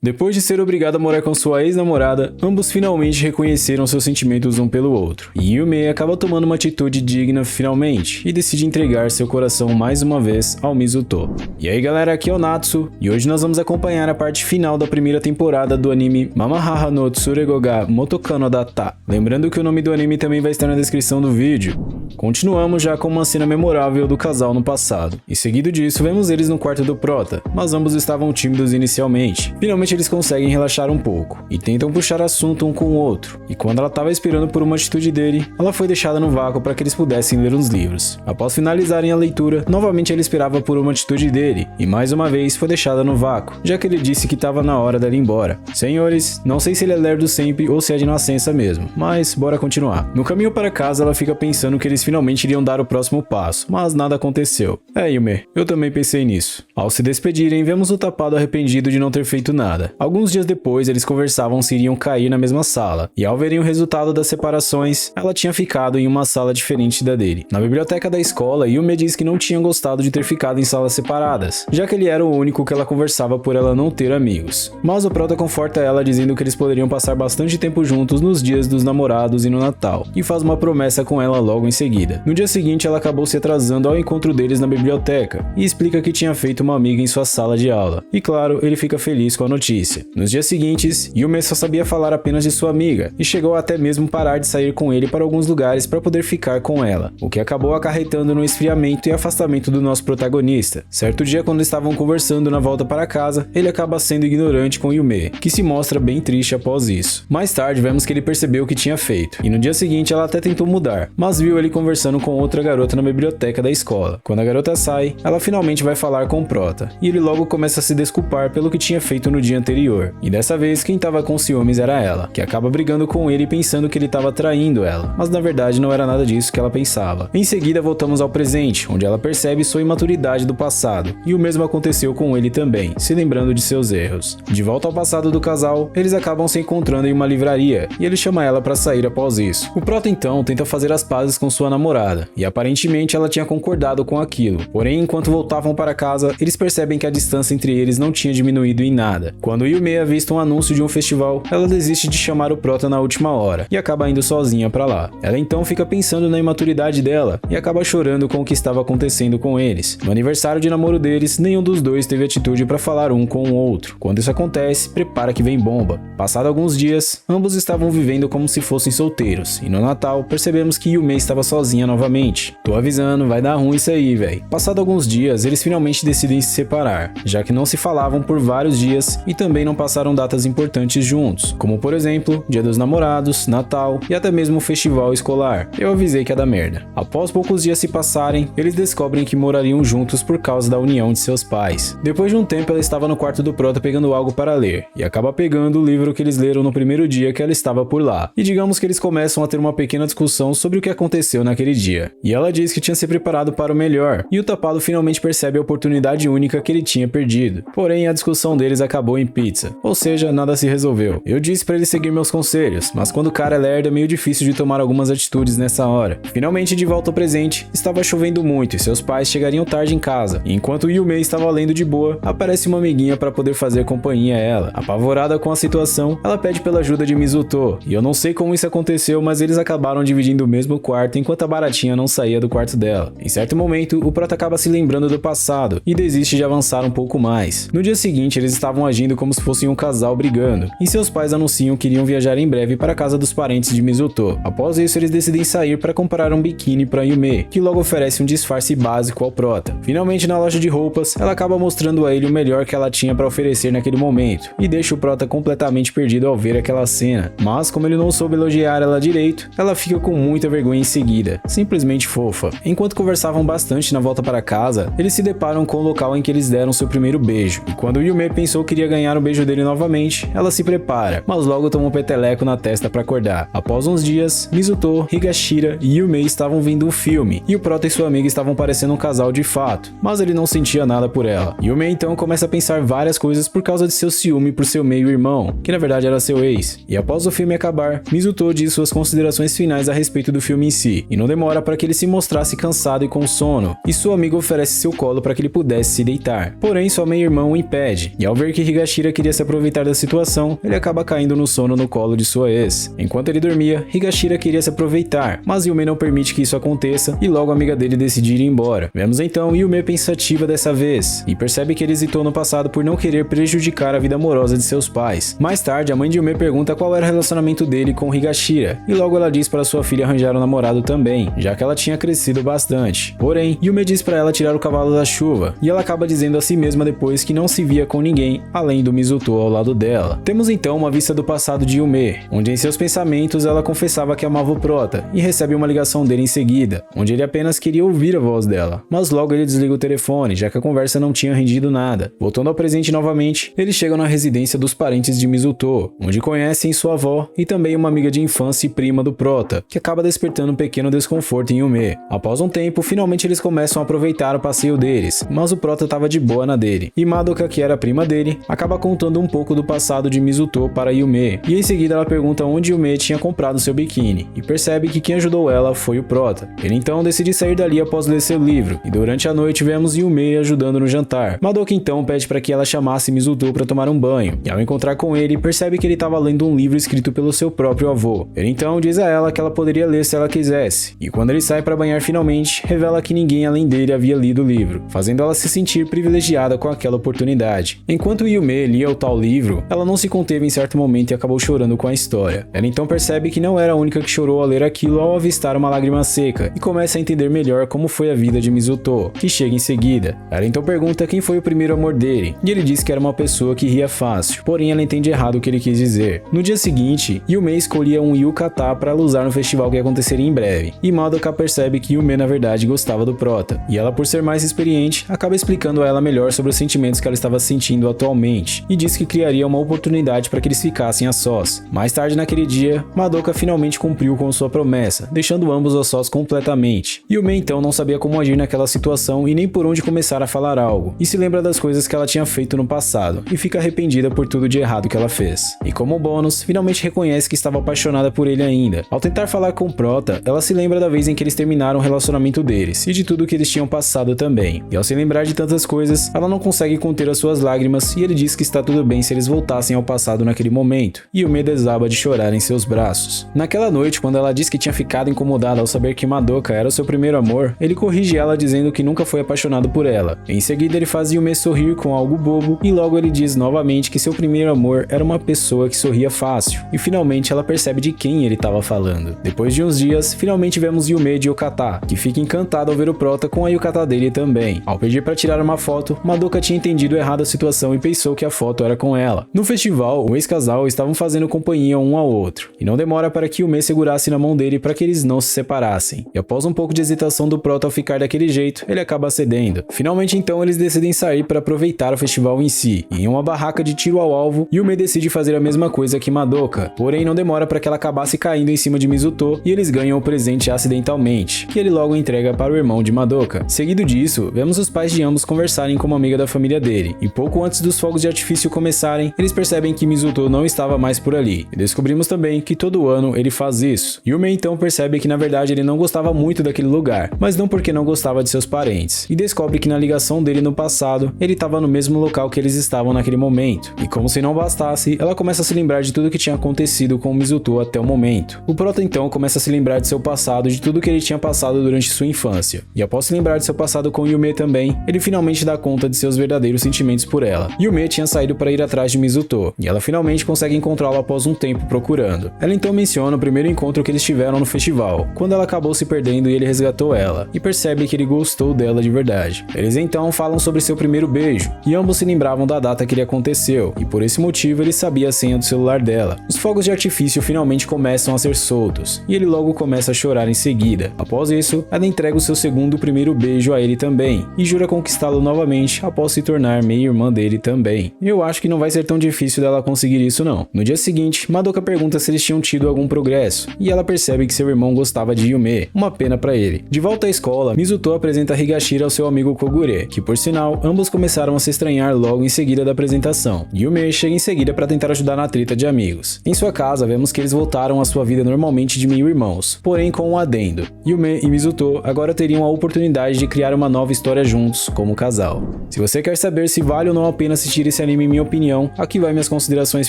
Depois de ser obrigado a morar com sua ex-namorada, ambos finalmente reconheceram seus sentimentos um pelo outro, e Yume acaba tomando uma atitude digna finalmente, e decide entregar seu coração mais uma vez ao Mizuto. E aí galera, aqui é o Natsu, e hoje nós vamos acompanhar a parte final da primeira temporada do anime Mamahaha no Tsurego ga Motokano Data. Lembrando que o nome do anime também vai estar na descrição do vídeo. Continuamos já com uma cena memorável do casal no passado, e seguido disso vemos eles no quarto do prota, mas ambos estavam tímidos inicialmente. Finalmente eles conseguem relaxar um pouco, e tentam puxar assunto um com o outro, e quando ela estava esperando por uma atitude dele, ela foi deixada no vácuo para que eles pudessem ler uns livros. Após finalizarem a leitura, novamente ela esperava por uma atitude dele, e mais uma vez foi deixada no vácuo, já que ele disse que estava na hora dela ir embora. Senhores, não sei se ele é lerdo sempre ou se é de nascença mesmo, mas bora continuar. No caminho para casa ela fica pensando que eles finalmente iriam dar o próximo passo, mas nada aconteceu. Yume, eu também pensei nisso. Ao se despedirem, vemos o tapado arrependido de não ter feito nada. Alguns dias depois, eles conversavam se iriam cair na mesma sala, e ao verem o resultado das separações, ela tinha ficado em uma sala diferente da dele. Na biblioteca da escola, Yume diz que não tinha gostado de ter ficado em salas separadas, já que ele era o único que ela conversava por ela não ter amigos. Mas o prota conforta ela dizendo que eles poderiam passar bastante tempo juntos nos dias dos namorados e no Natal, e faz uma promessa com ela logo em seguida. No dia seguinte, ela acabou se atrasando ao encontro deles na biblioteca, e explica que tinha feito uma amiga em sua sala de aula. E claro, ele fica feliz com a notícia. Nos dias seguintes, Yume só sabia falar apenas de sua amiga, e chegou até mesmo parar de sair com ele para alguns lugares para poder ficar com ela, o que acabou acarretando no esfriamento e afastamento do nosso protagonista. Certo dia, quando estavam conversando na volta para casa, ele acaba sendo ignorante com Yume, que se mostra bem triste após isso. Mais tarde, vemos que ele percebeu o que tinha feito, e no dia seguinte ela até tentou mudar, mas viu ele conversando com outra garota na biblioteca da escola. Quando a garota sai, ela finalmente vai falar com o prota, e ele logo começa a se desculpar pelo que tinha feito no dia anterior, e dessa vez quem tava com ciúmes era ela, que acaba brigando com ele pensando que ele tava traindo ela, mas na verdade não era nada disso que ela pensava. Em seguida voltamos ao presente, onde ela percebe sua imaturidade do passado, e o mesmo aconteceu com ele também, se lembrando de seus erros. De volta ao passado do casal, eles acabam se encontrando em uma livraria, e ele chama ela para sair após isso. O prota então tenta fazer as pazes com sua namorada, e aparentemente ela tinha concordado com aquilo, porém enquanto voltavam para casa, eles percebem que a distância entre eles não tinha diminuído em nada. Quando Yume avista um anúncio de um festival, ela desiste de chamar o prota na última hora e acaba indo sozinha pra lá. Ela então fica pensando na imaturidade dela e acaba chorando com o que estava acontecendo com eles. No aniversário de namoro deles, nenhum dos dois teve atitude pra falar um com o outro. Quando isso acontece, prepara que vem bomba. Passado alguns dias, ambos estavam vivendo como se fossem solteiros, e no Natal percebemos que Yume estava sozinha novamente. Tô avisando, vai dar ruim isso aí, véi. Passado alguns dias, eles finalmente decidem se separar, já que não se falavam por vários dias e também não passaram datas importantes juntos, como por exemplo, Dia dos Namorados, Natal e até mesmo o festival escolar. Eu avisei que ia dar merda. Após poucos dias se passarem, eles descobrem que morariam juntos por causa da união de seus pais. Depois de um tempo, ela estava no quarto do prota pegando algo para ler, e acaba pegando o livro que eles leram no primeiro dia que ela estava por lá. E digamos que eles começam a ter uma pequena discussão sobre o que aconteceu naquele dia. E ela diz que tinha se preparado para o melhor, e o tapado finalmente percebe a oportunidade única que ele tinha perdido. Porém, a discussão deles acabou em pizza. Ou seja, nada se resolveu. Eu disse pra ele seguir meus conselhos, mas quando o cara é lerdo é meio difícil de tomar algumas atitudes nessa hora. Finalmente, de volta ao presente, estava chovendo muito e seus pais chegariam tarde em casa. E enquanto Yume estava lendo de boa, aparece uma amiguinha para poder fazer companhia a ela. Apavorada com a situação, ela pede pela ajuda de Mizuto, e eu não sei como isso aconteceu, mas eles acabaram dividindo o mesmo quarto enquanto a baratinha não saía do quarto dela. Em certo momento, o prota acaba se lembrando do passado e desiste de avançar um pouco mais. No dia seguinte, eles estavam agindo como se fossem um casal brigando, e seus pais anunciam que iriam viajar em breve para a casa dos parentes de Mizuto. Após isso, eles decidem sair para comprar um biquíni para Yume, que logo oferece um disfarce básico ao prota. Finalmente, na loja de roupas, ela acaba mostrando a ele o melhor que ela tinha para oferecer naquele momento, e deixa o prota completamente perdido ao ver aquela cena. Mas como ele não soube elogiar ela direito, ela fica com muita vergonha em seguida, simplesmente fofa. Enquanto conversavam bastante na volta para casa, eles se deparam com o local em que eles deram seu primeiro beijo, e quando Yume pensou que iria ganhar o beijo dele novamente, ela se prepara, mas logo toma um peteleco na testa para acordar. Após uns dias, Mizuto, Higashira e Yume estavam vendo um filme, e o prota e sua amiga estavam parecendo um casal de fato, mas ele não sentia nada por ela. Yume então começa a pensar várias coisas por causa de seu ciúme por seu meio-irmão, que na verdade era seu ex. E após o filme acabar, Mizuto diz suas considerações finais a respeito do filme em si, e não demora para que ele se mostrasse cansado e com sono, e sua amiga oferece seu colo para que ele pudesse se deitar. Porém, sua meia-irmã o impede, e ao ver que Higashira Higashira queria se aproveitar da situação, ele acaba caindo no sono no colo de sua ex. Enquanto ele dormia, Higashira queria se aproveitar, mas Yume não permite que isso aconteça e logo a amiga dele decide ir embora. Vemos então Yume pensativa dessa vez e percebe que ele hesitou no passado por não querer prejudicar a vida amorosa de seus pais. Mais tarde, a mãe de Yume pergunta qual era o relacionamento dele com Higashira e logo ela diz para sua filha arranjar um namorado também, já que ela tinha crescido bastante. Porém, Yume diz para ela tirar o cavalo da chuva e ela acaba dizendo a si mesma depois que não se via com ninguém além do Mizuto ao lado dela. Temos então uma vista do passado de Yume, onde em seus pensamentos ela confessava que amava o prota e recebe uma ligação dele em seguida, onde ele apenas queria ouvir a voz dela, mas logo ele desliga o telefone, já que a conversa não tinha rendido nada. Voltando ao presente novamente, eles chegam na residência dos parentes de Mizuto, onde conhecem sua avó e também uma amiga de infância e prima do prota, que acaba despertando um pequeno desconforto em Yume. Após um tempo, finalmente eles começam a aproveitar o passeio deles, mas o prota estava de boa na dele, e Madoka, que era a prima dele, acaba contando um pouco do passado de Mizuto para Yume, e em seguida ela pergunta onde Yume tinha comprado seu biquíni, e percebe que quem ajudou ela foi o prota. Ele então decide sair dali após ler seu livro, e durante a noite vemos Yume ajudando no jantar. Madoka então pede para que ela chamasse Mizuto para tomar um banho, e ao encontrar com ele, percebe que ele estava lendo um livro escrito pelo seu próprio avô. Ele então diz a ela que ela poderia ler se ela quisesse, e quando ele sai para banhar finalmente, revela que ninguém além dele havia lido o livro, fazendo ela se sentir privilegiada com aquela oportunidade. Enquanto Yume lia o tal livro, ela não se conteve em certo momento e acabou chorando com a história. Ela então percebe que não era a única que chorou ao ler aquilo ao avistar uma lágrima seca, e começa a entender melhor como foi a vida de Mizuto, que chega em seguida. Ela então pergunta quem foi o primeiro amor dele, e ele diz que era uma pessoa que ria fácil, porém ela entende errado o que ele quis dizer. No dia seguinte, Yume escolhia um yukata para usar no festival que aconteceria em breve, e Madoka percebe que Yume na verdade gostava do prota, e ela, por ser mais experiente, acaba explicando a ela melhor sobre os sentimentos que ela estava sentindo atualmente, e diz que criaria uma oportunidade para que eles ficassem a sós. Mais tarde naquele dia, Madoka finalmente cumpriu com sua promessa, deixando ambos a sós completamente. Yume então não sabia como agir naquela situação e nem por onde começar a falar algo, e se lembra das coisas que ela tinha feito no passado, e fica arrependida por tudo de errado que ela fez. E como bônus, finalmente reconhece que estava apaixonada por ele ainda. Ao tentar falar com o prota, ela se lembra da vez em que eles terminaram o relacionamento deles, e de tudo que eles tinham passado também. E ao se lembrar de tantas coisas, ela não consegue conter as suas lágrimas, e ele diz que está tudo bem se eles voltassem ao passado naquele momento, e Yume desaba de chorar em seus braços. Naquela noite, quando ela diz que tinha ficado incomodada ao saber que Madoka era o seu primeiro amor, ele corrige ela dizendo que nunca foi apaixonado por ela. Em seguida, ele faz Yume sorrir com algo bobo, e logo ele diz novamente que seu primeiro amor era uma pessoa que sorria fácil, e finalmente ela percebe de quem ele estava falando. Depois de uns dias, finalmente vemos Yume de yukata, que fica encantado ao ver o prota com a yukata dele também. Ao pedir para tirar uma foto, Madoka tinha entendido errado a situação e pensou que a foto era com ela. No festival, o ex-casal estavam fazendo companhia um ao outro, e não demora para que Yume segurasse na mão dele para que eles não se separassem. E após um pouco de hesitação do prota ao ficar daquele jeito, ele acaba cedendo. Finalmente então eles decidem sair para aproveitar o festival em si, e em uma barraca de tiro ao alvo, Yume decide fazer a mesma coisa que Madoka, porém não demora para que ela acabasse caindo em cima de Mizuto e eles ganham o presente acidentalmente, que ele logo entrega para o irmão de Madoka. Seguido disso, vemos os pais de ambos conversarem com uma amiga da família dele, e pouco antes dos fogos de artifício começarem, eles percebem que Mizuto não estava mais por ali, e descobrimos também que todo ano ele faz isso. Yume então percebe que na verdade ele não gostava muito daquele lugar, mas não porque não gostava de seus parentes, e descobre que na ligação dele no passado, ele estava no mesmo local que eles estavam naquele momento, e como se não bastasse, ela começa a se lembrar de tudo que tinha acontecido com o Mizuto até o momento. O prota então começa a se lembrar de seu passado, de tudo que ele tinha passado durante sua infância, e após se lembrar de seu passado com Yume também, ele finalmente dá conta de seus verdadeiros sentimentos por ela. Yume tinha saído para ir atrás de Mizuto, e ela finalmente consegue encontrá-lo após um tempo procurando. Ela então menciona o primeiro encontro que eles tiveram no festival, quando ela acabou se perdendo e ele resgatou ela, e percebe que ele gostou dela de verdade. Eles então falam sobre seu primeiro beijo, e ambos se lembravam da data que ele aconteceu, e por esse motivo ele sabia a senha do celular dela. Os fogos de artifício finalmente começam a ser soltos, e ele logo começa a chorar em seguida. Após isso, ela entrega o seu segundo primeiro beijo a ele também, e jura conquistá-lo novamente após se tornar meia-irmã dele também. E eu acho que não vai ser tão difícil dela conseguir isso não. No dia seguinte, Madoka pergunta se eles tinham tido algum progresso, e ela percebe que seu irmão gostava de Yume, uma pena pra ele. De volta à escola, Mizuto apresenta Higashira ao seu amigo Kogure, que por sinal, ambos começaram a se estranhar logo em seguida da apresentação. Yume chega em seguida para tentar ajudar na treta de amigos. Em sua casa, vemos que eles voltaram à sua vida normalmente de meio-irmãos, porém com um adendo. Yume e Mizuto agora teriam a oportunidade de criar uma nova história juntos, como casal. Se você quer saber se vale ou não a pena assistir esse esse anime, em minha opinião, aqui vai minhas considerações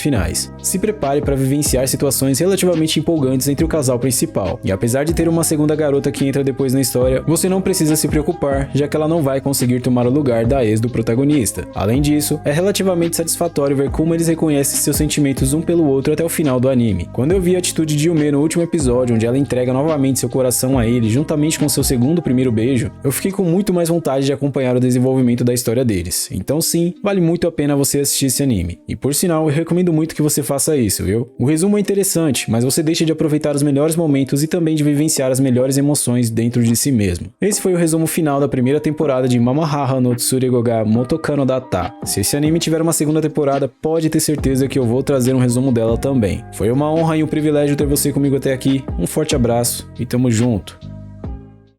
finais. Se prepare para vivenciar situações relativamente empolgantes entre o casal principal, e apesar de ter uma segunda garota que entra depois na história, você não precisa se preocupar, já que ela não vai conseguir tomar o lugar da ex do protagonista. Além disso, é relativamente satisfatório ver como eles reconhecem seus sentimentos um pelo outro até o final do anime. Quando eu vi a atitude de Yume no último episódio, onde ela entrega novamente seu coração a ele, juntamente com seu segundo primeiro beijo, eu fiquei com muito mais vontade de acompanhar o desenvolvimento da história deles. Então sim, vale muito a pena você assistir esse anime. E por sinal, eu recomendo muito que você faça isso, viu? O resumo é interessante, mas você deixa de aproveitar os melhores momentos e também de vivenciar as melhores emoções dentro de si mesmo. Esse foi o resumo final da primeira temporada de Mamahaha no Tsurugo ga Motoka no Data. Se esse anime tiver uma segunda temporada, pode ter certeza que eu vou trazer um resumo dela também. Foi uma honra e um privilégio ter você comigo até aqui. Um forte abraço e tamo junto.